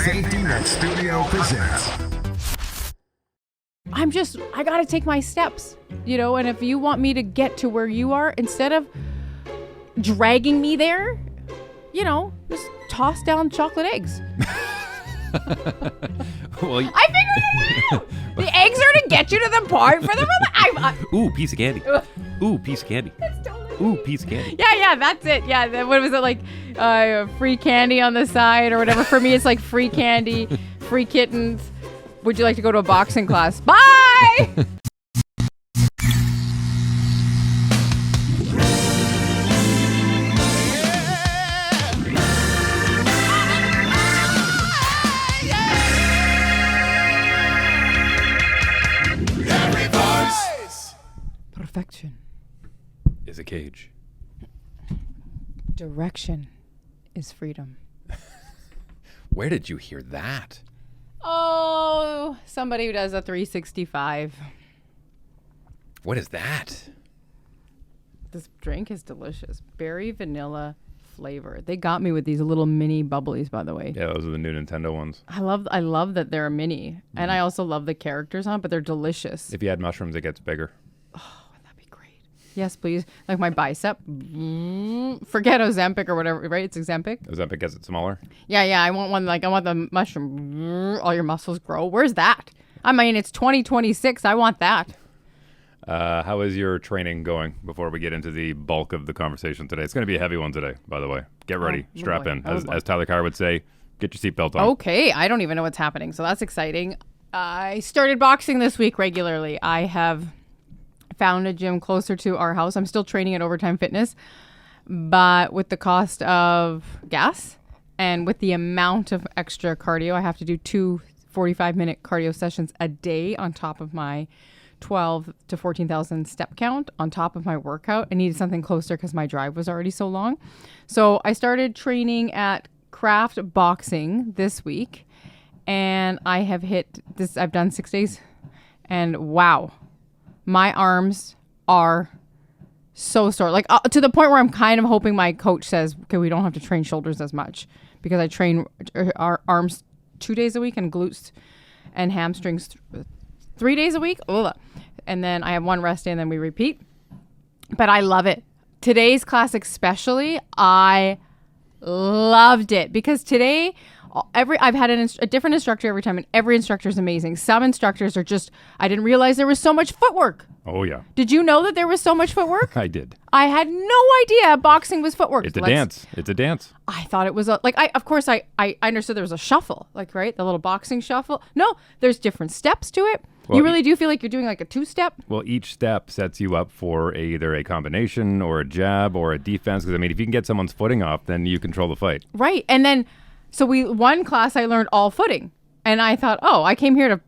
Safety Net Studio presents. I gotta take my steps, and if you want me to get to where you are, instead of dragging me there, just toss down chocolate eggs. Well, I figured it out! The eggs are to get you to the part for the ooh, piece of candy. Ooh, piece of candy. That's totally Ooh, piece of candy. Yeah, that's it. Yeah, what was it like? Free candy on the side or whatever. For me, it's like free candy, free kittens. Would you like to go to a boxing class? Bye! Perfection. Is a cage. Direction is freedom. Where did you hear that? Oh, somebody who does a 365. What is that? This drink is delicious. Berry vanilla flavor. They got me with these little mini bubblies, by the way. Yeah, those are the new Nintendo ones. I love that they're a mini. And I also love the characters on it, but they're delicious. If you add mushrooms, it gets bigger. That'd be great. Yes, please. Like my bicep. Forget Ozempic or whatever, right? It's Ozempic. Ozempic gets it smaller. Yeah. I want one. I want the mushroom. All your muscles grow. Where's that? I mean, it's 2026. I want that. How is your training going before we get into the bulk of the conversation today? It's going to be a heavy one today, by the way. Get ready. Strap in. As Tyler Carr would say, get your seatbelt on. Okay. I don't even know what's happening. So that's exciting. I started boxing this week regularly. I have found a gym closer to our house. I'm still training at Overtime Fitness, but with the cost of gas and with the amount of extra cardio, I have to do 2 45-minute cardio sessions a day on top of my 12 to 14,000 step count on top of my workout. I needed something closer because my drive was already so long. So I started training at Craft Boxing this week, and I have hit this. I've done 6 days, and wow, my arms are so sore. Like to the point where I'm kind of hoping my coach says, okay, we don't have to train shoulders as much because I train our arms 2 days a week and glutes and hamstrings 3 days a week. Ugh. And then I have one rest day and then we repeat. But I love it. Today's class especially, I loved it because today I've had a different instructor every time, and every instructor is amazing. Some instructors are just, I didn't realize there was so much footwork. Oh, yeah. Did you know that there was so much footwork? I did. I had no idea boxing was footwork. It's a dance. It's a dance. I thought it was I understood there was a shuffle, like, right? The little boxing shuffle. No, there's different steps to it. Well, you really do feel like you're doing like a 2-step? Well, each step sets you up for either a combination or a jab or a defense. Because, I mean, if you can get someone's footing off, then you control the fight. Right. And then, so one class I learned all footing. And I thought, oh, I came here to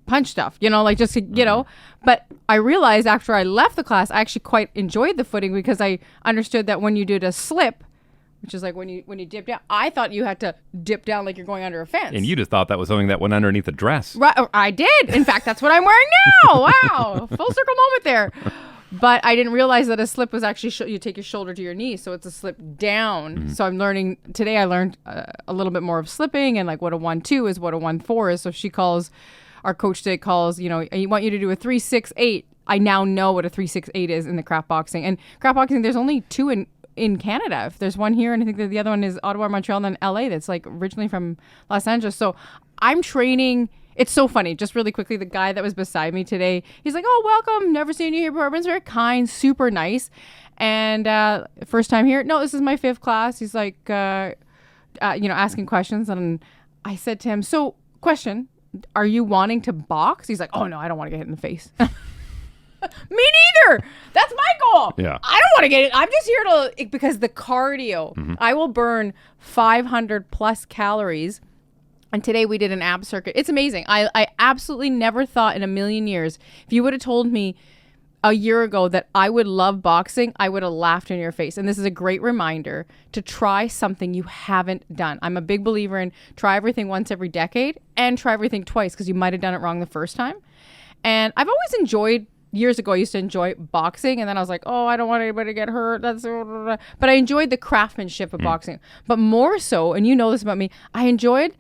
punch stuff, just to, But I realized after I left the class, I actually quite enjoyed the footing because I understood that when you did a slip, which is like when you dip down, I thought you had to dip down like you're going under a fence. And you just thought that was something that went underneath the dress. Right, I did. In fact, that's what I'm wearing now. Wow, full circle moment there. But I didn't realize that a slip was actually you take your shoulder to your knee, so it's a slip down. Mm-hmm. So I'm learning today. I learned a little bit more of slipping and like what a 1-2 is, what a 1-4 is. So our coach today calls. I want you to do a 3-6-8. I now know what a 3-6-8 is in the craft boxing. And craft boxing, there's only 2 in Canada. If there's one here, and I think that the other one is Ottawa, Montreal, and then LA. That's like originally from Los Angeles. So I'm training. It's so funny. Just really quickly, the guy that was beside me today, he's like, "Oh, welcome. Never seen you here before." Everyone's very kind, super nice. And first time here. No, this is my 5th class. He's like, asking questions. And I said to him, "So, question, are you wanting to box?" He's like, "Oh no, I don't want to get hit in the face." Me neither. That's my goal. Yeah. I don't want to get it. I'm just here because the cardio, I will burn 500 plus calories. And today we did an ab circuit. It's amazing. I absolutely never thought in a million years, if you would have told me a year ago that I would love boxing, I would have laughed in your face. And this is a great reminder to try something you haven't done. I'm a big believer in try everything once every decade and try everything twice because you might have done it wrong the first time. And I've always enjoyed years ago, I used to enjoy boxing, and then I was like, oh, I don't want anybody to get hurt. But I enjoyed the craftsmanship of boxing. But more so, and you know this about me, I enjoyed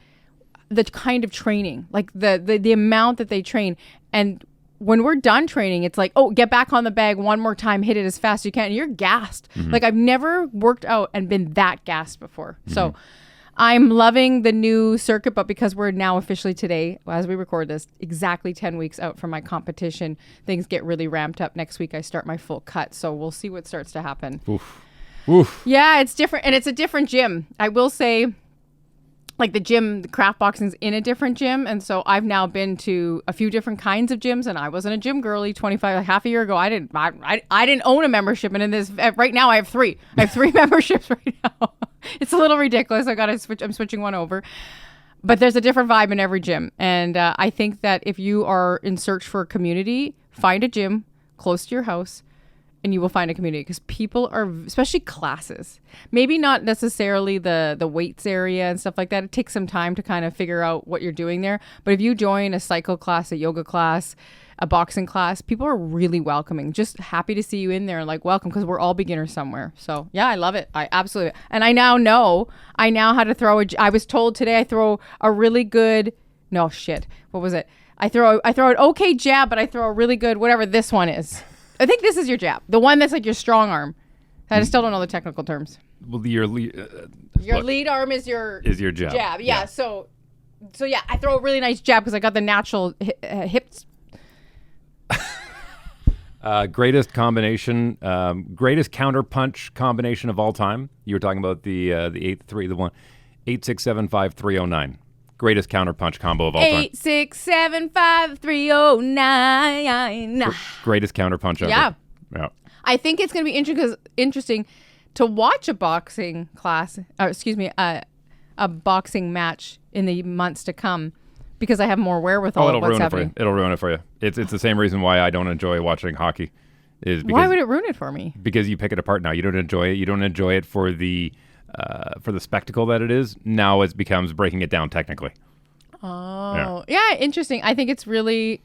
the kind of training, like the amount that they train. And when we're done training, it's like, oh, get back on the bag one more time, hit it as fast as you can. And you're gassed. Like I've never worked out and been that gassed before. So I'm loving the new circuit, but because we're now officially today, as we record this, exactly 10 weeks out from my competition, things get really ramped up. Next week, I start my full cut. So we'll see what starts to happen. Oof. Yeah, it's different. And it's a different gym. I will say, like the craft boxing's in a different gym. And so I've now been to a few different kinds of gyms, and I wasn't a gym girly half a year ago. I didn't own a membership. And in this right now I have 3. I have 3 memberships right now. It's a little ridiculous. I'm switching one over. But there's a different vibe in every gym. And I think that if you are in search for a community, find a gym close to your house, and you will find a community, because people are, especially classes, maybe not necessarily the weights area and stuff like that. It takes some time to kind of figure out what you're doing there. But if you join a cycle class, a yoga class, a boxing class, people are really welcoming, just happy to see you in there and like, welcome, because we're all beginners somewhere. So yeah, I love it. I absolutely. And I now how to throw I was told today I throw a really good, what was it? I throw an okay jab, but I throw a really good, whatever this one is. I think this is your jab. The one that's like your strong arm. I still don't know the technical terms. Well, your lead arm is your jab. Yeah. So yeah, I throw a really nice jab because I got the natural hips. Greatest counter punch combination of all time. You were talking about the 8675309. Greatest counter punch combo of all time. 8675309. Greatest counter punch ever. Yeah. Yeah. I think it's going to be interesting to watch a boxing class, a boxing match in the months to come, because I have more wherewithal. It'll ruin it for you. It'll ruin it for you. It's the same reason why I don't enjoy watching hockey. Why would it ruin it for me? Because you pick it apart now. You don't enjoy it. You don't enjoy it for the spectacle that it is. Now it becomes breaking it down technically. Oh, yeah, interesting. I think it's really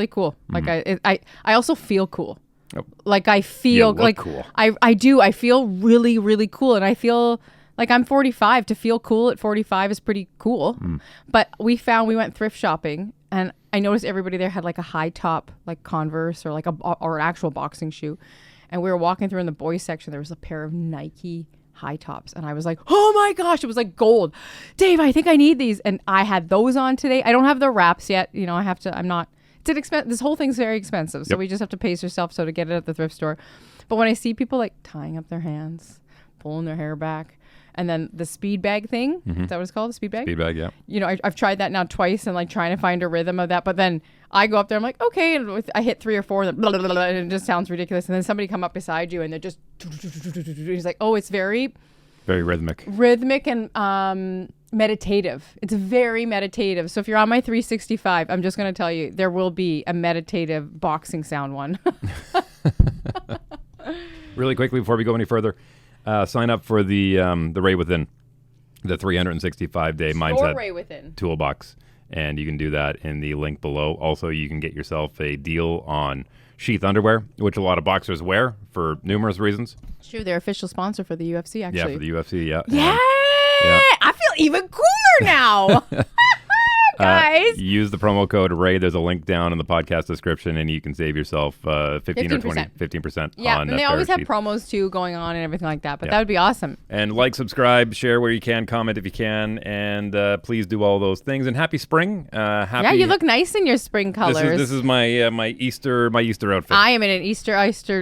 cool. Like I also feel cool. Yep. Like I feel like cool. I do. I feel really, really cool, and I feel like I'm 45. To feel cool at 45 is pretty cool. But we went thrift shopping, and I noticed everybody there had like a high top, like Converse or like or an actual boxing shoe. And we were walking through in the boys section. There was a pair of Nike high tops, and I was like, oh my gosh, it was like gold. Dave, I think I need these. And I had those on today. I don't have the wraps yet. You know, this whole thing's very expensive. So we just have to pace yourself to get it at the thrift store. But when I see people like tying up their hands, pulling their hair back, and then the speed bag thing, is that what it's called? The speed bag? Speed bag, yeah. You know, I've tried that now twice and like trying to find a rhythm of that. But then I go up there, I'm like, okay. And I hit 3 or 4 and, blah, blah, blah, blah, and it just sounds ridiculous. And then somebody come up beside you and they're just, he's like, oh, it's very rhythmic. Rhythmic and meditative. It's very meditative. So if you're on my 365, I'm just going to tell you, there will be a meditative boxing sound one. Really quickly before we go any further, sign up for the Rae Within, the 365-day mindset Rae Within toolbox, and you can do that in the link below. Also, you can get yourself a deal on sheath underwear, which a lot of boxers wear for numerous reasons. It's true, they're official sponsor for the UFC, actually. Yeah, for the UFC, yeah. Yeah! I feel even cooler now! Guys. Use the promo code RAE. There's a link down in the podcast description, and you can save yourself 15% or 15% yeah, on and they always have promos too going on and everything like that, but that would be awesome. And like, subscribe, share where you can, comment if you can, and please do all those things. And happy spring. Yeah, you look nice in your spring colors. This is my my Easter outfit. I am in an Easter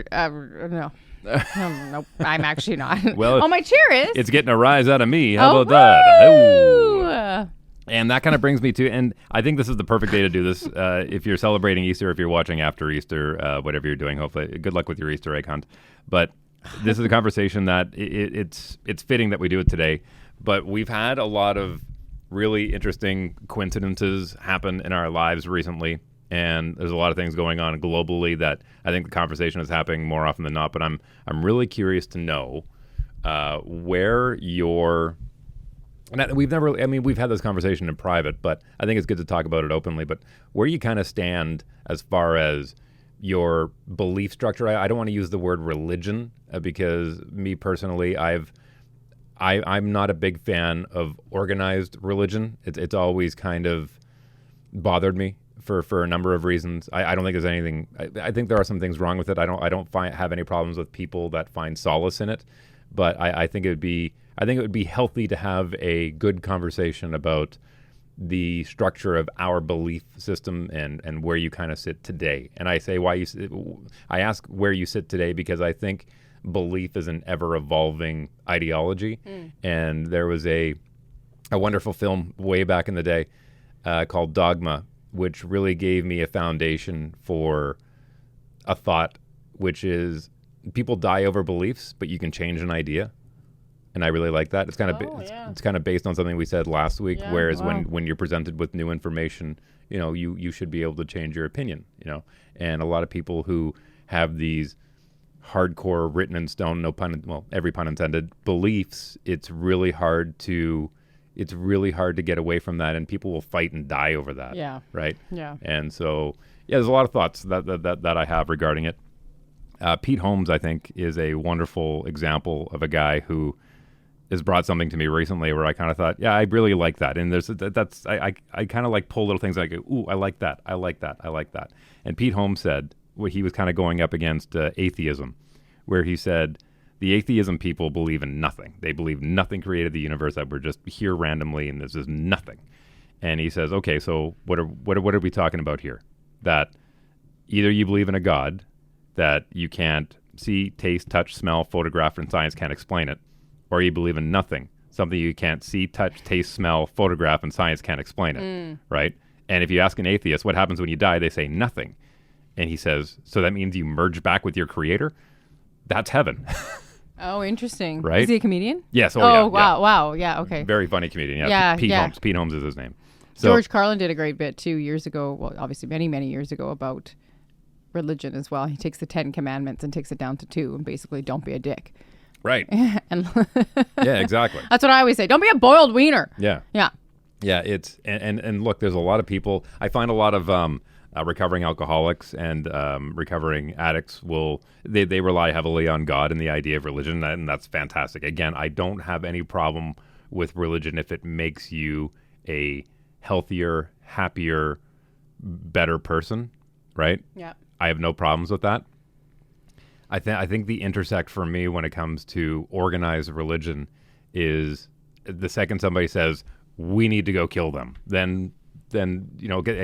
no. Nope, I'm actually not. Well, my chair is. It's getting a rise out of me. How about that? Oh. And that kind of brings me to, and I think this is the perfect day to do this. If you're celebrating Easter, if you're watching after Easter, whatever you're doing, hopefully, good luck with your Easter egg hunt. But this is a conversation that it's fitting that we do it today. But we've had a lot of really interesting coincidences happen in our lives recently. And there's a lot of things going on globally that I think the conversation is happening more often than not. But I'm really curious to know where your... And we've had this conversation in private, but I think it's good to talk about it openly. But where you kind of stand as far as your belief structure, I don't want to use the word religion because me personally, I've I'm not a big fan of organized religion. It's always kind of bothered me for a number of reasons. I don't think there's anything. I think there are some things wrong with it. I don't have any problems with people that find solace in it, but I think it would be healthy to have a good conversation about the structure of our belief system and where you kind of sit today. And I say I ask where you sit today because I think belief is an ever evolving ideology. And there was a wonderful film way back in the day called Dogma, which really gave me a foundation for a thought, which is people die over beliefs, but you can change an idea. And I really like that. It's kind of it's kind of based on something we said last week. Yeah, whereas when you're presented with new information, you should be able to change your opinion. And a lot of people who have these hardcore, written in stone, every pun intended, beliefs. It's really hard to get away from that, and people will fight and die over that. Yeah. Right. Yeah. And so there's a lot of thoughts that I have regarding it. Pete Holmes, I think, is a wonderful example of a guy who has brought something to me recently where I kind of thought, yeah, I really like that. And I kind of like pull little things like, ooh, I like that. I like that. I like that. And Pete Holmes said, he was kind of going up against atheism, where he said, the atheism people believe in nothing. They believe nothing created the universe, that we're just here randomly and there's just nothing. And he says, okay, so what are we talking about here? That either you believe in a God that you can't see, taste, touch, smell, photograph, and science can't explain it, or you believe in nothing, something you can't see, touch, taste, smell, photograph, and science can't explain it, right? And if you ask an atheist, what happens when you die? They say nothing. And he says, so that means you merge back with your creator? That's heaven. Oh, interesting. Right? Is he a comedian? Yes. Wow. Yeah, okay. Very funny comedian. Yeah. Pete Holmes. Pete Holmes is his name. So, George Carlin did a great bit 2 years ago, well, obviously many, many years ago, about religion as well. He takes the 10 commandments and takes it down to 2 and basically don't be a dick. Right. And yeah, exactly. That's what I always say. Don't be a boiled wiener. Yeah. Yeah. Yeah, it's and look, there's a lot of people. I find a lot of recovering alcoholics and recovering addicts they rely heavily on God and the idea of religion, and that's fantastic. Again, I don't have any problem with religion if it makes you a healthier, happier, better person, right? Yeah. I have no problems with that. I think the intersect for me when it comes to organized religion is the second somebody says we need to go kill them, then again,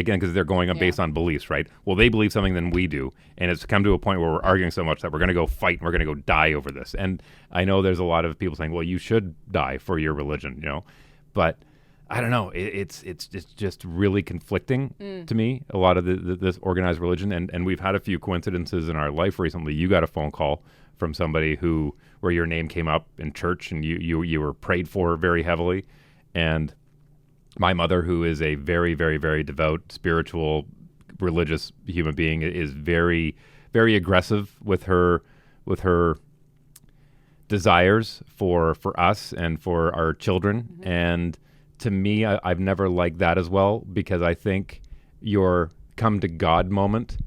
because they're going up based on beliefs, right? Well, they believe something than we do, and it's come to a point where we're arguing so much that we're going to go fight and we're going to go die over this. And I know there's a lot of people saying, well, you should die for your religion, but I don't know. It's just really conflicting to me, a lot of this organized religion. And we've had a few coincidences in our life recently. You got a phone call from somebody where your name came up in church and you were prayed for very heavily. And my mother, who is a very, very, very devout, spiritual, religious human being, is very, very aggressive with her desires for us and for our children. Mm-hmm. And to me, I've never liked that as well, because I think your come to God moment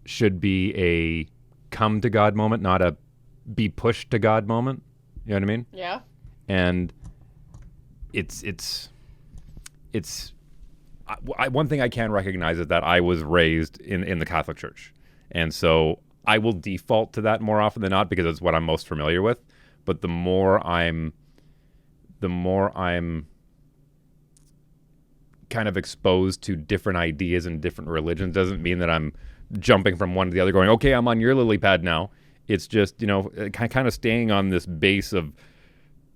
should be a come to God moment, not a be pushed to God moment. You know what I mean? Yeah. And one thing I can recognize is that I was raised in the Catholic Church. And so I will default to that more often than not because it's what I'm most familiar with. But the more I'm kind of exposed to different ideas and different religions, doesn't mean that I'm jumping from one to the other going, okay, I'm on your lily pad now. It's just, kind of staying on this base of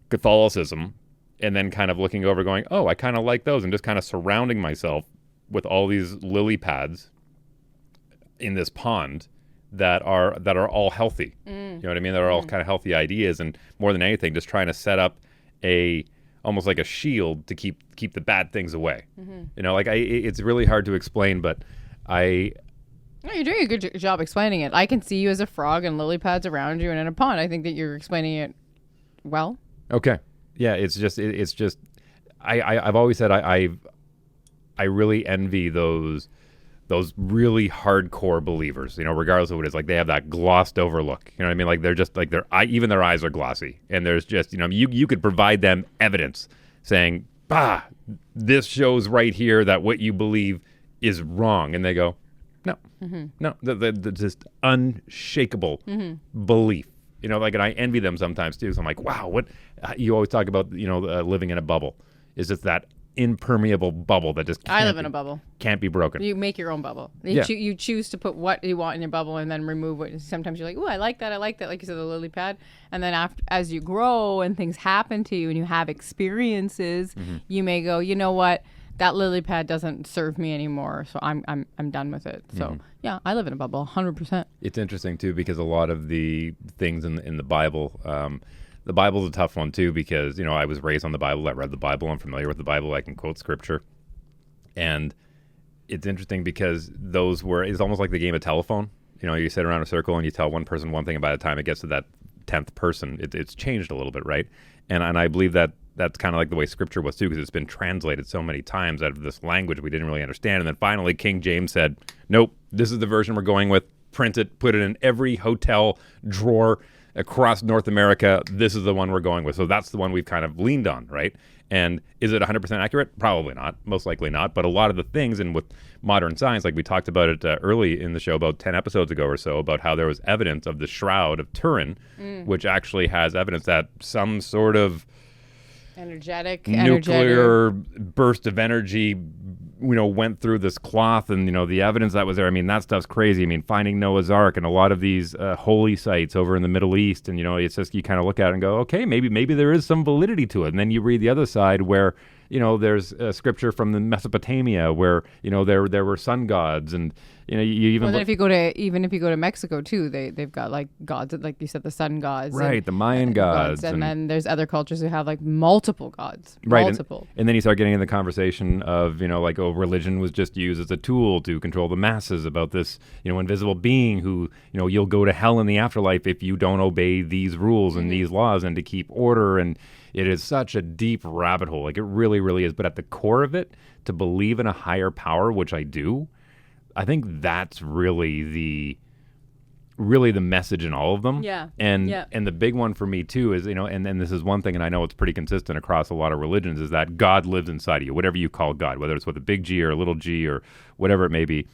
Catholicism and then kind of looking over going, oh, I kind of like those, and just kind of surrounding myself with all these lily pads in this pond that are all healthy. You know what I mean? That are all kind of healthy ideas, and more than anything, just trying to set up almost like a shield to keep the bad things away. Mm-hmm. It's really hard to explain, but No, you're doing a good job explaining it. I can see you as a frog and lily pads around you and in a pond. I think that you're explaining it well. Okay. Yeah, it's just I've always said I really envy those those really hardcore believers, regardless of what it is, like they have that glossed over look. You know what I mean? Like they're just like even their eyes are glossy, and there's just you could provide them evidence saying, this shows right here that what you believe is wrong, and they go, no, no, the just unshakable belief. And I envy them sometimes too. So I'm like, wow, what you always talk about, living in a bubble. Is just that impermeable bubble that just I live in a bubble. Can't be broken. You make your own bubble. You choose to put what you want in your bubble and then remove what. Sometimes you're like, oh, I like that, like you said, the lily pad. And then as you grow and things happen to you and you have experiences, you may go, you know what, that lily pad doesn't serve me anymore, so I'm done with it. So yeah, I live in a bubble, 100%. It's interesting too because a lot of the things in the Bible. The Bible's a tough one, too, because, I was raised on the Bible. I read the Bible. I'm familiar with the Bible. I can quote scripture. And it's interesting because it's almost like the game of telephone. You sit around a circle and you tell one person one thing, and by the time it gets to that 10th person, it's changed a little bit, right? And I believe that's kind of like the way scripture was, too, because it's been translated so many times out of this language we didn't really understand. And then finally, King James said, nope, this is the version we're going with. Print it, put it in every hotel drawer across North America. This is the one we're going with. So that's the one we've kind of leaned on, right? And is it 100% accurate? Probably not. Most likely not. But a lot of the things, and with modern science, like we talked about it early in the show about 10 episodes ago or so, about how there was evidence of the Shroud of Turin, which actually has evidence that some sort of nuclear burst of energy went through this cloth, and the evidence that was there, that stuff's crazy. Finding Noah's Ark and a lot of these holy sites over in the Middle East, and it's just, you kind of look at it and go, okay, maybe there is some validity to it. And then you read the other side where there's scripture from the Mesopotamia where there were sun gods, and you even if you go to Mexico too, they've got like gods, like you said, the sun gods, right? The Mayan gods, and then there's other cultures who have like multiple gods, right? Multiple. And then you start getting in the conversation of religion was just used as a tool to control the masses about this invisible being who you'll go to hell in the afterlife if you don't obey these rules and these laws and to keep order. And it is such a deep rabbit hole, like it really, really is. But at the core of it, to believe in a higher power, which I do, I think that's really the message in all of them. Yeah. And the big one for me too is, and this is one thing, and I know it's pretty consistent across a lot of religions, is that God lives inside of you, whatever you call God, whether it's with a big G or a little g or whatever it may be.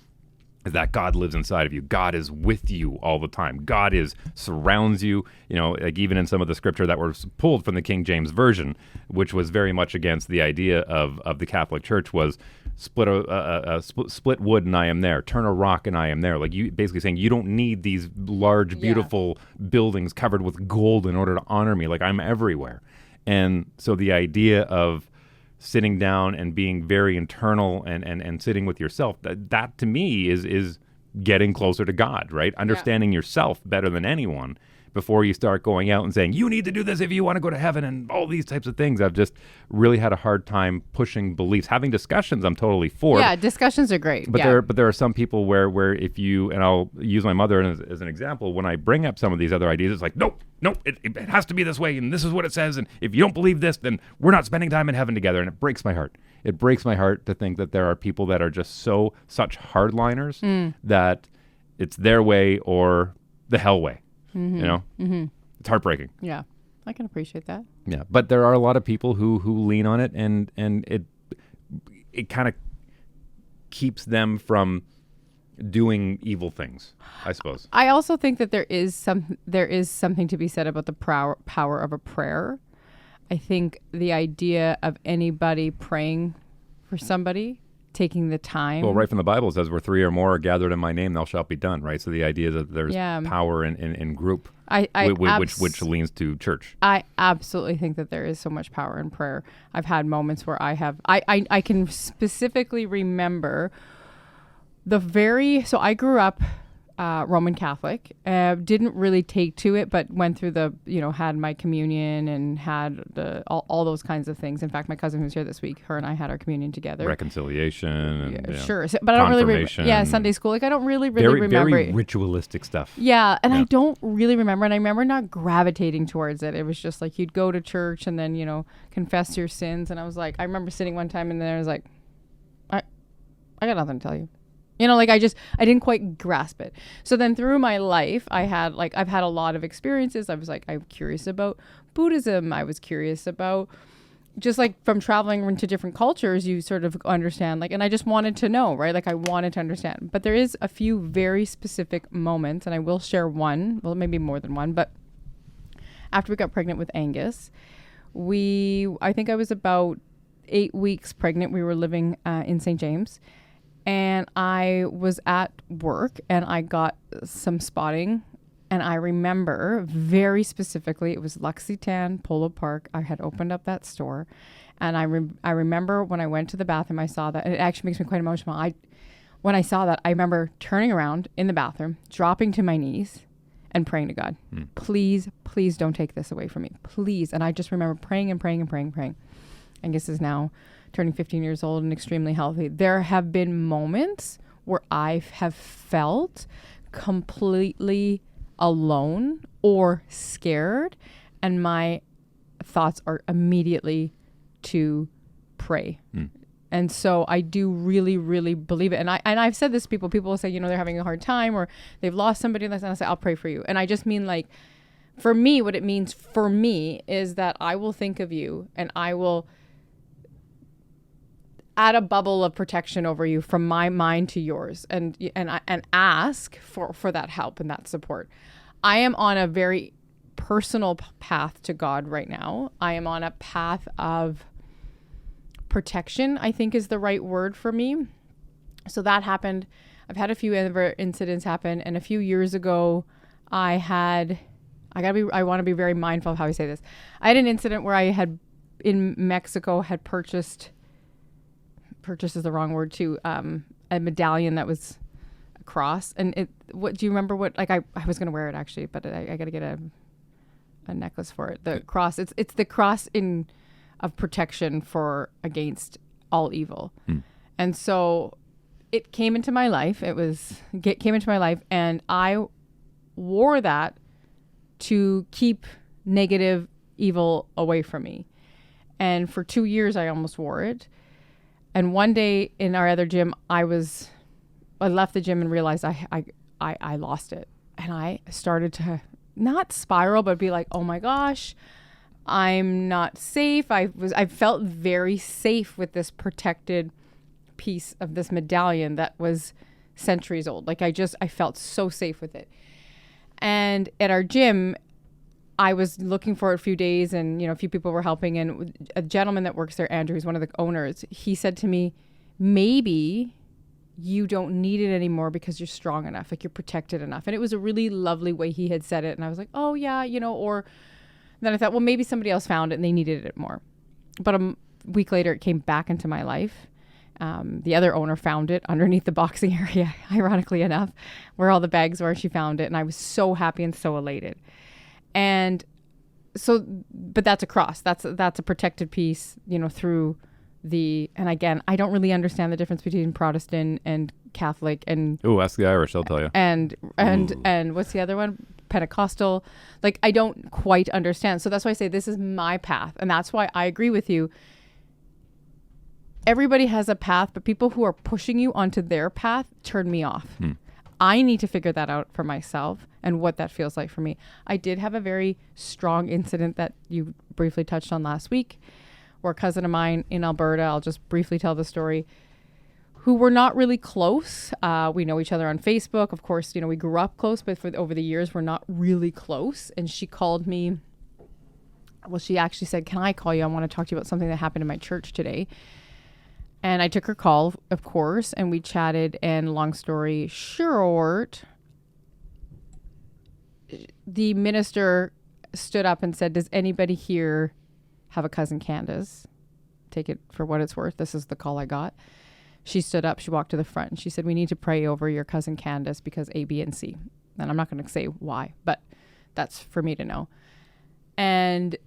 Is that God lives inside of you. God is with you all the time. God surrounds you, like even in some of the scripture that was pulled from the King James Version, which was very much against the idea of the Catholic Church, was split wood and I am there. Turn a rock and I am there. Like you basically saying you don't need these large, beautiful buildings covered with gold in order to honor me. Like I'm everywhere. And so the idea of sitting down and being very internal and sitting with yourself, that to me is getting closer to God, right? Understanding yourself better than anyone before you start going out and saying, you need to do this if you want to go to heaven and all these types of things. I've just really had a hard time pushing beliefs. Having discussions, I'm totally for. Yeah, discussions are great. But there are some people where if you, and I'll use my mother as an example, when I bring up some of these other ideas, it's like, nope, it has to be this way, and this is what it says, and if you don't believe this, then we're not spending time in heaven together, and it breaks my heart. It breaks my heart to think that there are people that are just such hardliners that it's their way or the hell way. It's heartbreaking. Yeah, I can appreciate that. Yeah, but there are a lot of people who lean on it, and it kind of keeps them from doing evil things, I suppose. I also think that there is something to be said about the power of a prayer. I think the idea of anybody praying for somebody, taking the time. Well, right from the Bible, it says, where 3 or more are gathered in my name, thou shalt be done, right? So the idea that there's power in group, which leans to church. I absolutely think that there is so much power in prayer. I've had moments where I can specifically remember so I grew up Roman Catholic, didn't really take to it, but went through had my communion and had all those kinds of things. In fact, my cousin who's here this week, her and I had our communion together. Reconciliation. And, sure. So, but I don't really Sunday school. Like I don't really remember. Very ritualistic stuff. Yeah. And I don't really remember. And I remember not gravitating towards it. It was just like you'd go to church and then, confess your sins. And I was like, I remember sitting one time and then I was like, I got nothing to tell you. You know, like I didn't quite grasp it. So then through my life, I've had a lot of experiences. I was like, I'm curious about Buddhism. I was curious about just like from traveling into different cultures, you sort of understand like, and I just wanted to know, right? Like I wanted to understand, but there is a few very specific moments, and I will share one, well, maybe more than one, but after we got pregnant with Angus, I think I was about 8 weeks pregnant. We were living in St. James, and I was at work and I got some spotting. And I remember very specifically, it was Luxitan Polo Park. I had opened up that store. And I remember when I went to the bathroom, I saw that. And it actually makes me quite emotional. When I saw that, I remember turning around in the bathroom, dropping to my knees and praying to God. Please, please don't take this away from me. Please. And I just remember praying and praying and praying and praying. Angus is now turning 15 years old and extremely healthy. There have been moments where I have felt completely alone or scared, and my thoughts are immediately to pray. And so I do really, really believe it. And I've said this to people. People will say, you know, they're having a hard time or they've lost somebody, and I say, I'll pray for you. And I just mean like, for me, what it means for me is that I will think of you and I will add a bubble of protection over you from my mind to yours, and ask for that help and that support. I am on a very personal path to God right now. I am on a path of protection, I think is the right word for me. So that happened. I've had a few other incidents happen, and a few years ago I want to be very mindful of how I say this. I had an incident where I had in Mexico had purchase is the wrong word too, a medallion that was a cross. And what do you remember what, like I was going to wear it actually, but I got to get a necklace for it. The cross, it's the cross of protection against all evil. And so it came into my life. Came into my life, and I wore that to keep negative evil away from me. And for 2 years, I almost wore it. And one day in our other gym, I left the gym and realized I lost it. And I started to not spiral, but be like, oh my gosh, I'm not safe. I felt very safe with this protected piece of this medallion that was centuries old. Like I felt so safe with it. And at our gym, I was looking for it a few days, and, you know, a few people were helping, and a gentleman that works there, Andrew, who's one of the owners, he said to me, maybe you don't need it anymore because you're strong enough, like you're protected enough. And it was a really lovely way he had said it. And I was like, oh yeah, you know, or then I thought, well, maybe somebody else found it and they needed it more. But a week later, it came back into my life. The other owner found it underneath the boxing area, ironically enough, where all the bags were. She found it, and I was so happy and so elated. And so, but that's a cross. That's a protected piece, you know, through and again, I don't really understand the difference between Protestant and Catholic and. Oh, ask the Irish, they'll tell you. And what's the other one? Pentecostal. Like, I don't quite understand. So that's why I say this is my path. And that's why I agree with you. Everybody has a path, but people who are pushing you onto their path turn me off. I need to figure that out for myself and what that feels like for me. I did have a very strong incident that you briefly touched on last week, where a cousin of mine in Alberta, I'll just briefly tell the story, who were not really close. We know each other on Facebook. Of course, you know, we grew up close, but over the years, we're not really close. And she called me. Well, she actually said, can I call you? I want to talk to you about something that happened in my church today. And I took her call, of course, and we chatted, and long story short, the minister stood up and said, does anybody here have a cousin Candace? Take it for what it's worth. This is the call I got. She stood up, she walked to the front, and she said, we need to pray over your cousin Candace because A, B, and C. And I'm not going to say why, but that's for me to know. And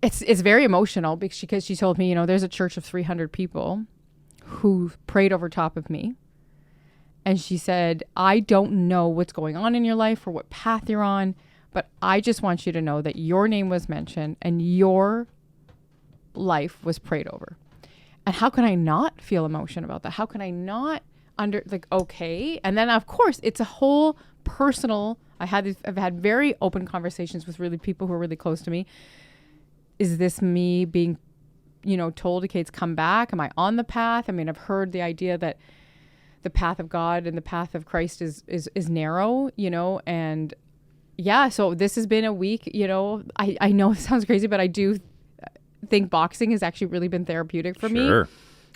it's very emotional because she told me, you know, there's a church of 300 people who prayed over top of me. And she said, I don't know what's going on in your life or what path you're on, but I just want you to know that your name was mentioned and your life was prayed over. And how can I not feel emotion about that? How can I not okay? And then of course it's a whole personal, I've had very open conversations with really people who are really close to me. Is this me being, told, okay, it's come back? Am I on the path? I mean, I've heard the idea that the path of God and the path of Christ is narrow, and yeah, so this has been a week, I know it sounds crazy, but I do think boxing has actually really been therapeutic for me,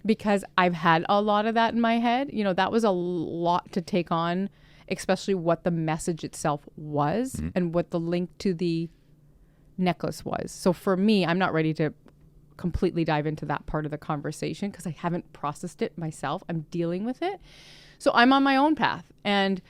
because I've had a lot of that in my head. That was a lot to take on, especially what the message itself was and what the link to the necklace was. So for me, I'm not ready to completely dive into that part of the conversation because I haven't processed it myself. I'm dealing with it. So I'm on my own path. And,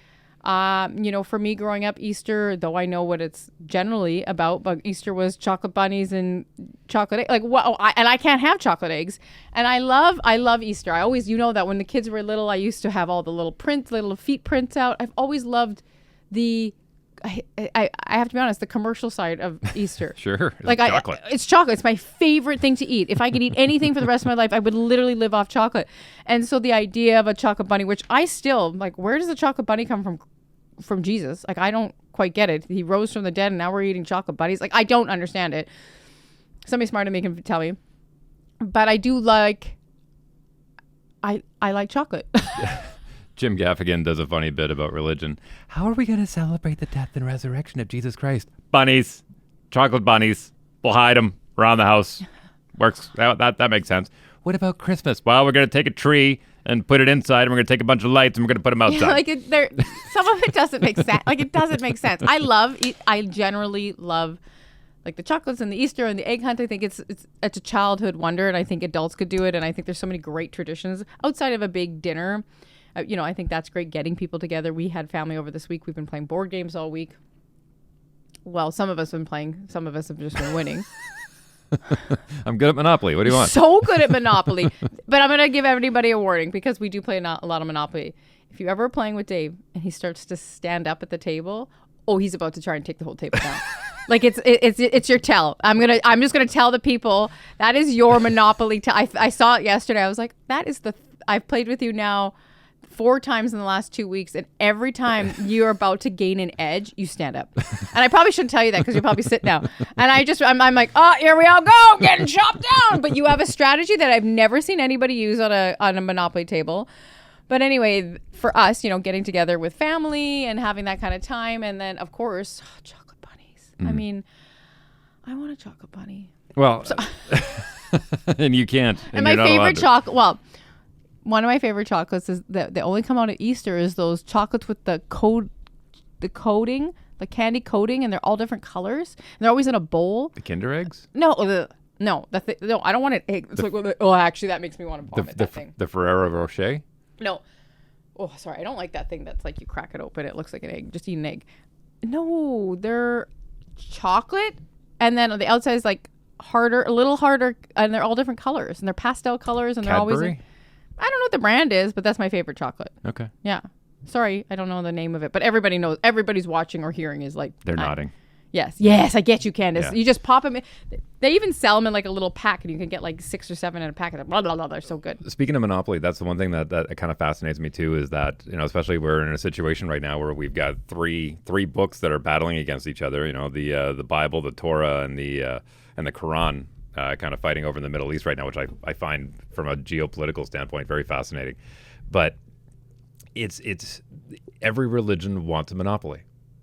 for me growing up, Easter, though I know what it's generally about, but Easter was chocolate bunnies and chocolate eggs. And I can't have chocolate eggs. And I love Easter. I always, that when the kids were little, I used to have all the little feet prints out. I've always loved I have to be honest, the commercial side of Easter. Sure. Chocolate. It's chocolate. It's my favorite thing to eat. If I could eat anything for the rest of my life, I would literally live off chocolate. And so the idea of a chocolate bunny, which I still, where does the chocolate bunny come from Jesus? I don't quite get it. He rose from the dead and now we're eating chocolate bunnies. I don't understand it. Somebody smart to me can tell me. But I do I like chocolate. Jim Gaffigan does a funny bit about religion. How are we going to celebrate the death and resurrection of Jesus Christ? Bunnies. Chocolate bunnies. We'll hide them around the house. Works. That makes sense. What about Christmas? Well, we're going to take a tree and put it inside, and we're going to take a bunch of lights, and we're going to put them outside. Some of it doesn't make sense. It doesn't make sense. I generally love the chocolates and the Easter and the egg hunt. I think it's a childhood wonder, and I think adults could do it, and I think there's so many great traditions outside of a big dinner. I think that's great, getting people together. We had family over this week. We've been playing board games all week. Well, some of us have been playing. Some of us have just been winning. I'm good at Monopoly. What do you want? So good at Monopoly. But I'm going to give everybody a warning because we do play a lot of Monopoly. If you ever are playing with Dave and he starts to stand up at the table, he's about to try and take the whole table down. It's your tell. I'm just gonna tell the people that is your Monopoly. I saw it yesterday. I was like, I've played with you now 4 times in the last 2 weeks, and every time you're about to gain an edge, you stand up. And I probably shouldn't tell you that because you'll probably sit down. And I'm like, oh, here we all go, getting chopped down. But you have a strategy that I've never seen anybody use on a Monopoly table. But anyway, for us, getting together with family and having that kind of time, and then of course, chocolate bunnies. I mean, I want a chocolate bunny. Well, and you can't. And my favorite chocolate. Well. One of my favorite chocolates is that they only come out at Easter is those chocolates with the coating, the candy coating, and they're all different colors. And they're always in a bowl. The Kinder eggs? No, no, I don't want an egg. It's actually, that makes me want to vomit that thing. The Ferrero Rocher? No. Oh, sorry. I don't like that thing that's you crack it open. It looks like an egg. Just eat an egg. No, they're chocolate. And then on the outside is harder, a little harder. And they're all different colors. And they're pastel colors. And Cadbury? They're always... I don't know what the brand is, but that's my favorite chocolate. Okay. Yeah. Sorry, I don't know the name of it, but everybody knows. Everybody's watching or hearing is They're nodding. Yes, I get you, Candace. Yeah. You just pop them in. They even sell them in a little pack, and you can get 6 or 7 in a pack. Blah, blah, blah. They're so good. Speaking of Monopoly, that's the one thing that kind of fascinates me too, is that, especially we're in a situation right now where we've got three books that are battling against each other, the Bible, the Torah, and the Quran. Kind of fighting over in the Middle East right now, which I find from a geopolitical standpoint very fascinating. But it's every religion wants a monopoly.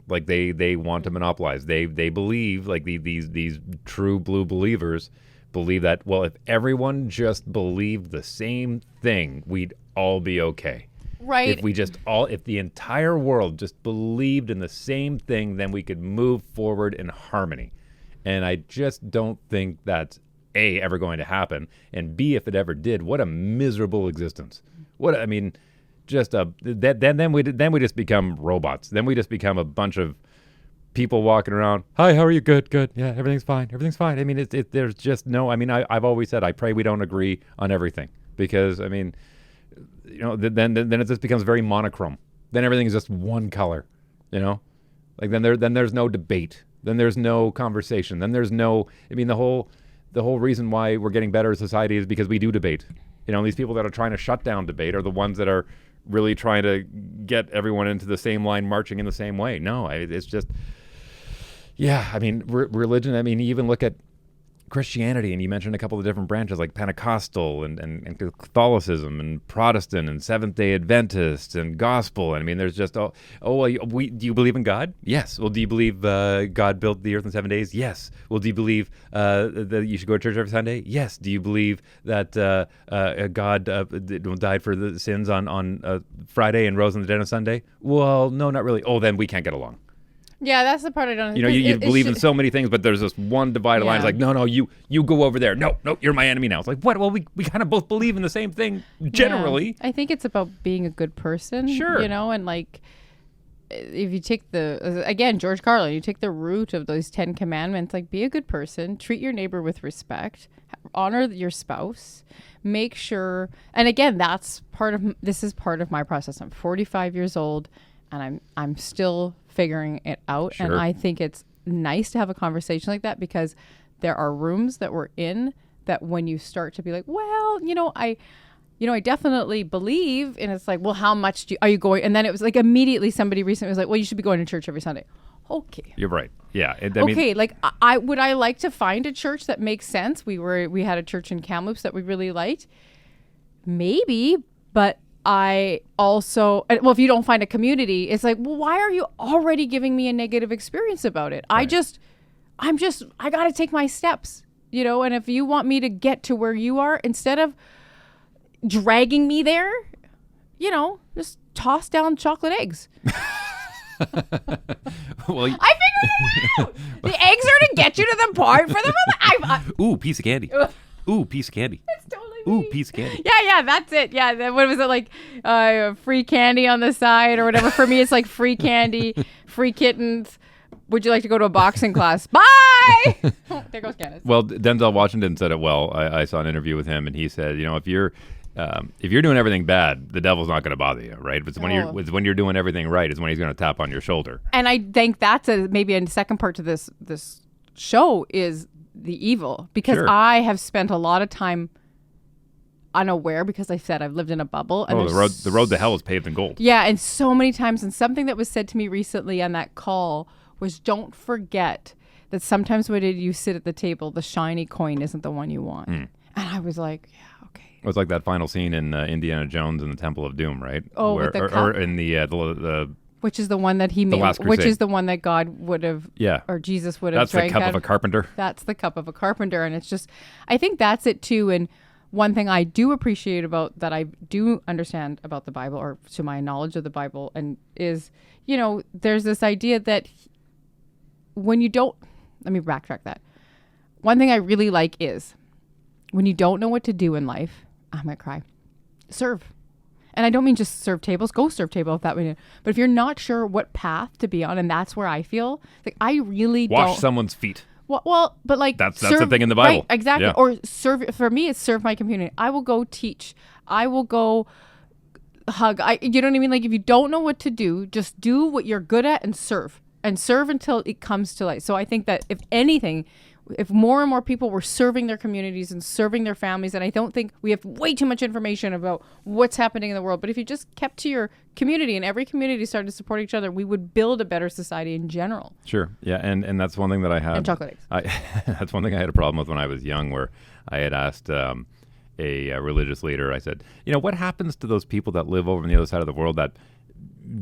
They want to monopolize. They believe, these true blue believers believe that, well, if everyone just believed the same thing, we'd all be okay. Right. If the entire world just believed in the same thing, then we could move forward in harmony. And I just don't think that's A, ever going to happen, and B, if it ever did, what a miserable existence. Then we just become robots. Then we just become a bunch of people walking around. Hi, how are you? Good. Yeah, everything's fine. I mean, there's just no. I mean, I've always said I pray we don't agree on everything, because I mean, then it just becomes very monochrome. Then everything is just one color. Then there's no debate. Then there's no conversation. Then there's no, the the whole reason why we're getting better as society is because we do debate. These people that are trying to shut down debate are the ones that are really trying to get everyone into the same line, marching in the same way. No, it's just, religion. You even look at Christianity, and you mentioned a couple of different branches like Pentecostal and Catholicism and Protestant and Seventh-day Adventist and Gospel. There's just do you believe in God? Yes. Well, do you believe God built the earth in 7 days? Yes. Well, do you believe that you should go to church every Sunday? Yes. Do you believe that God died for the sins on Friday and rose on the dead on Sunday? Well, no, not really. Oh, then we can't get along. Yeah, that's the part I don't. You believe in so many things, but there's this one divided line. It's like, no, you go over there. No, you're my enemy now. It's like, what? Well, we kind of both believe in the same thing generally. Yeah. I think it's about being a good person. Sure. And like, if you take again, George Carlin, you take the root of those 10 commandments, like be a good person, treat your neighbor with respect, honor your spouse, make sure. And again, this is part of my process. I'm 45 years old and I'm still figuring it out. Sure. And I think it's nice to have a conversation like that, because there are rooms that we're in that when you start to be like, well, I definitely believe, and it's like, well, how much are you going? And then it was like immediately somebody recently was like, well, you should be going to church every Sunday. Okay. You're right. Yeah. Like I like to find a church that makes sense. We had a church in Kamloops that we really liked. Maybe, but I also, well, if you don't find a community, it's like, well, why are you already giving me a negative experience about it? Right. I got to take my steps, and if you want me to get to where you are, instead of dragging me there, just toss down chocolate eggs. Well, I figured it out. The eggs are to get you to the part for the ooh, piece of candy. Ooh, piece of candy. That's totally ooh, me. piece of candy. Yeah, that's it. Yeah, what was it like? Free candy on the side or whatever. For me, it's like free candy, free kittens. Would you like to go to a boxing class? Bye. There goes Candace. Well, Denzel Washington said it well. I saw an interview with him, and he said, if you're doing everything bad, the devil's not going to bother you, right? It's when you're doing everything right is when he's going to tap on your shoulder. And I think that's maybe a second part to this show is the evil, because Sure. I have spent a lot of time unaware, because I said I've lived in a bubble. And the road to hell is paved in gold. Yeah, and so many times, and something that was said to me recently on that call was, don't forget that sometimes when you sit at the table, the shiny coin isn't the one you want. And I was like, yeah, okay. It was like that final scene in Indiana Jones and the Temple of Doom, right? Oh, with the cup? Or in the which is the one that he made, Last Crusade. which is the one that God would have, or Jesus would have That's the drank cup out of a carpenter. That's the cup of a carpenter. And it's just, I think that's it too. And one thing I do appreciate about that I do understand about the Bible, or to my knowledge of the Bible, and is, there's this idea that when you don't, let me backtrack that. One thing I really like is when you don't know what to do in life, I'm going to cry, serve. And I don't mean just serve tables. Go serve table if that way. But if you're not sure what path to be on, and that's where I feel like I really wash someone's feet. Well, but like that's the thing in the Bible, right? Exactly. Yeah. Or serve. For me, it's serve my community. I will go teach. I will go hug. You know what I mean? Like if you don't know what to do, just do what you're good at and serve until it comes to light. So I think that if anything, if more and more people were serving their communities and serving their families, and I don't think we have way too much information about what's happening in the world, but if you just kept to your community and every community started to support each other, we would build a better society in general. Sure. Yeah. And that's one thing that I had. And chocolate eggs. That's one thing I had a problem with when I was young, where I had asked a religious leader, I said, what happens to those people that live over on the other side of the world that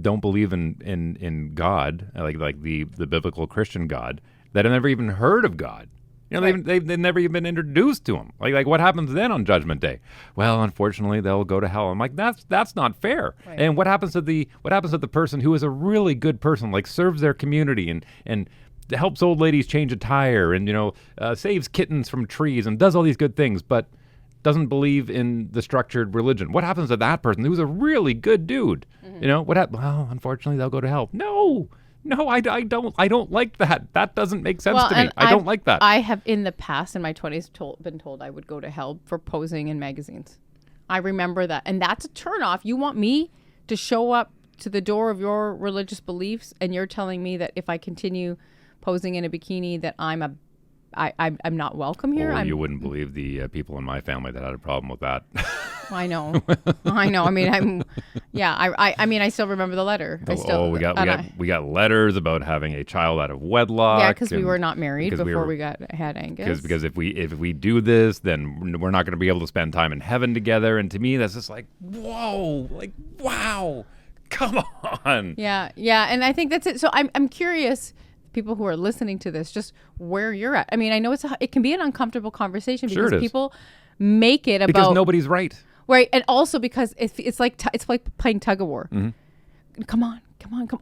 don't believe in God, like the biblical Christian God, that have never even heard of God? Right. They've never even been introduced to him. Like what happens then on Judgment Day? Well, unfortunately, they'll go to hell. I'm like, that's not fair. Right. And what happens to the person who is a really good person, like serves their community and helps old ladies change a tire and saves kittens from trees and does all these good things, but doesn't believe in the structured religion? What happens to that person who's a really good dude? Mm-hmm. Well, unfortunately, they'll go to hell. No, I don't like that. That doesn't make sense to me. I don't like that. I have in the past in my 20s been told I would go to hell for posing in magazines. I remember that. And that's a turnoff. You want me to show up to the door of your religious beliefs, and you're telling me that if I continue posing in a bikini that I'm a I'm not welcome here. Oh, you wouldn't believe the people in my family that had a problem with that. I know. I mean, I still remember the letter. We got letters about having a child out of wedlock. Yeah, because we were not married before we had Angus. Because if we do this, then we're not going to be able to spend time in heaven together. And to me, that's just like, whoa, like, wow, come on. Yeah, and I think that's it. So I'm curious, people who are listening to this, just where you're at. I mean, I know it can be an uncomfortable conversation because people make it about because nobody's right. Right, and also because it's like playing tug of war. Mm-hmm. Come on.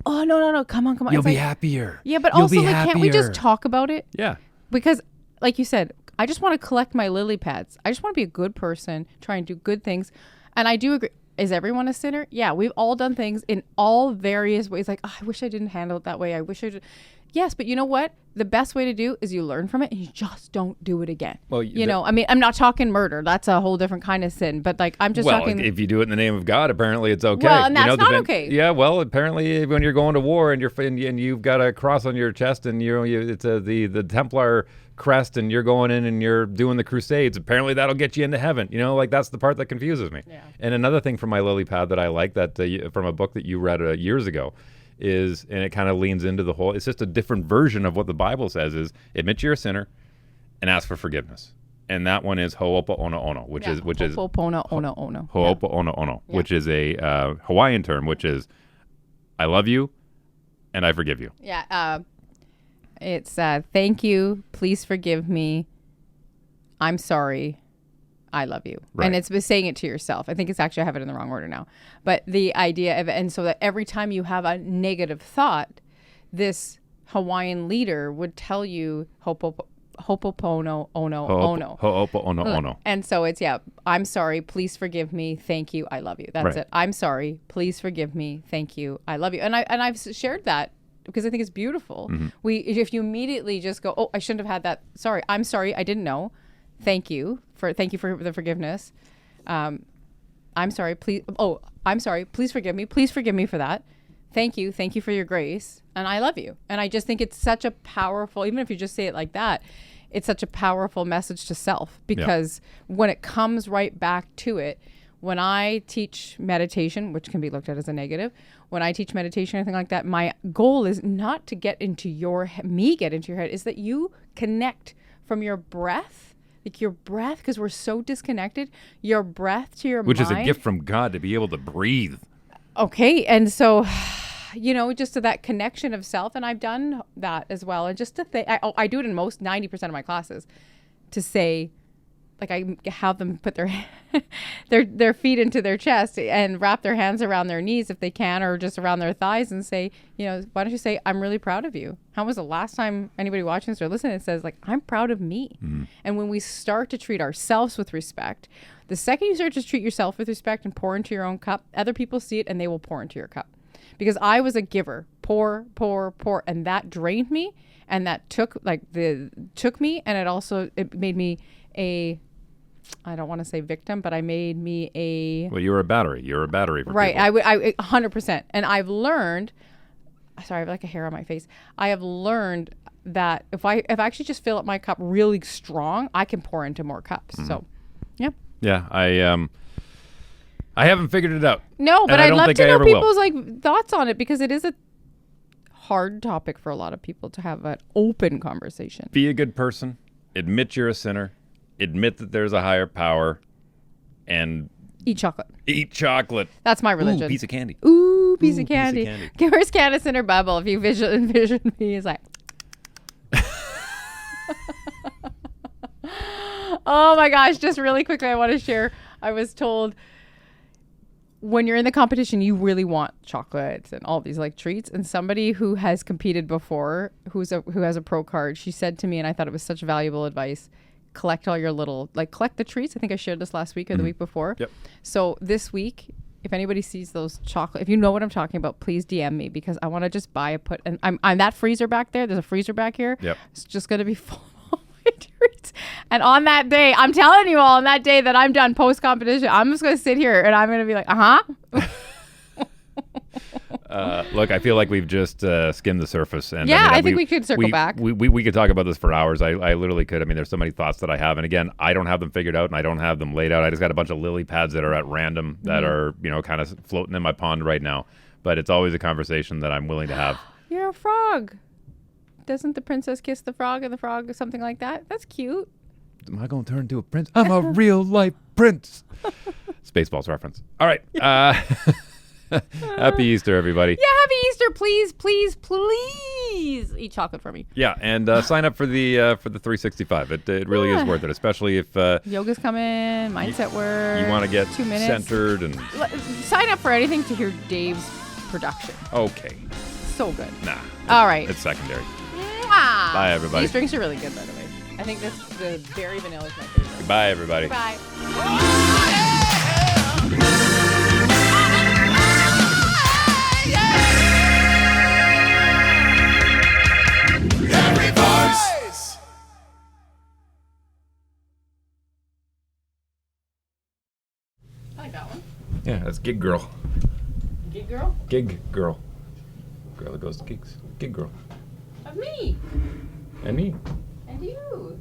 Oh no, come on. You'll be happier. Yeah, but also can't we just talk about it? Yeah. Because, like you said, I just want to collect my lily pads. I just want to be a good person, try and do good things, and I do agree. Is everyone a sinner? Yeah, we've all done things in all various ways. Like, I wish I didn't handle it that way. I wish I did. Yes, but you know what? The best way to do is you learn from it and you just don't do it again. Well, I mean, I'm not talking murder. That's a whole different kind of sin. But like, I'm just talking. If you do it in the name of God, apparently it's okay. Well, and that's not okay. Yeah, well, apparently when you're going to war and you've got a cross on your chest and it's the Templar crest and you're going in and you're doing the Crusades, apparently that'll get you into heaven. Like that's the part that confuses me. Yeah. And another thing from my lily pad that I like that from a book that you read years ago. And it kind of leans into the whole, it's just a different version of what the Bible says is admit you're a sinner and ask for forgiveness. And that one is ho'oponopono, which is ho'oponopono, which is a Hawaiian term, which is I love you and I forgive you. Yeah. It's thank you, please forgive me, I'm sorry, I love you. Right. And it's saying it to yourself. I think it's actually, I have it in the wrong order now. But the idea of it, and so that every time you have a negative thought, this Hawaiian leader would tell you ho'opono ono. And so it's, I'm sorry, please forgive me, thank you, I love you. That's it. I'm sorry, please forgive me, thank you, I love you. And I've shared that because I think it's beautiful. Mm-hmm. If you immediately just go, I shouldn't have had that. Sorry, I'm sorry, I didn't know. Thank you for the forgiveness. I'm sorry. Please forgive me. Please forgive me for that. Thank you for your grace, and I love you. And I just think it's such a powerful, even if you just say it like that, it's such a powerful message to self because when it comes right back to it, when I teach meditation, which can be looked at as a negative, when I teach meditation, anything like that, my goal is not to get into your head, is that you connect from your breath. Like your breath, because we're so disconnected, your breath to your mind. Which is a gift from God to be able to breathe. Okay. And so, just to that connection of self. And I've done that as well. And just to think, I do it in 90% of my classes to say, like I have them put their feet into their chest and wrap their hands around their knees if they can, or just around their thighs and say, why don't you say, I'm really proud of you? How was the last time anybody watching this or listening says like, I'm proud of me? Mm-hmm. And when we start to treat ourselves with respect, the second you start to treat yourself with respect and pour into your own cup, other people see it and they will pour into your cup. Because I was a giver, pour, and that drained me, and that took me, and it made me I don't want to say victim, but I made me a... Well, you're a battery. You're a battery for right. people. I 100%. And I've learned... Sorry, I have like a hair on my face. I have learned that if I actually just fill up my cup really strong, I can pour into more cups. Mm-hmm. So, yeah. Yeah, I haven't figured it out. No, but I'd love to know people's thoughts on it because it is a hard topic for a lot of people to have an open conversation. Be a good person. Admit you're a sinner. Admit that there's a higher power, and eat chocolate. That's my religion. Ooh, piece of candy. Ooh, piece of candy. Where's Candace in her bubble? If you envision me, it's like... Oh my gosh, just really quickly, I want to share. I was told when you're in the competition, you really want chocolates and all these treats. And somebody who has competed before, who has a pro card, she said to me, and I thought it was such valuable advice, collect all your collect the treats. I think I shared this last week or the week before. Yep. So this week, if anybody sees those chocolate, if you know what I'm talking about, please DM me because I want to just buy and I'm that freezer back there. There's a freezer back here. Yep. It's just going to be full of all my treats. And on that day, I'm telling you all, on that day that I'm done post competition, I'm just going to sit here and I'm going to be like, Look, I feel like we've just skimmed the surface. And Yeah, I think we could circle back. We could talk about this for hours. I literally could. I mean, there's so many thoughts that I have. And again, I don't have them figured out and I don't have them laid out. I just got a bunch of lily pads that are at random that are, kind of floating in my pond right now. But it's always a conversation that I'm willing to have. You're a frog. Doesn't the princess kiss the frog and the frog something like that? That's cute. Am I going to turn into a prince? I'm a real life prince. Spaceballs reference. All right. Happy Easter, everybody. Yeah, happy Easter. Please, please, please eat chocolate for me. Yeah, and sign up for the 365. It really is worth it, especially if yoga's coming, mindset work. You want to get 2 minutes. centered and sign up for anything to hear Dave's production. Okay. So good. Nah. All right. It's secondary. Mwah! Bye, everybody. These drinks are really good, by the way. I think the berry vanilla is my favorite. Goodbye, everybody. Bye. Every voice. I like that one. Yeah, that's Gig Girl. Gig girl? Gig Girl. Girl that goes to gigs. Gig Girl. Of me. And me. And you.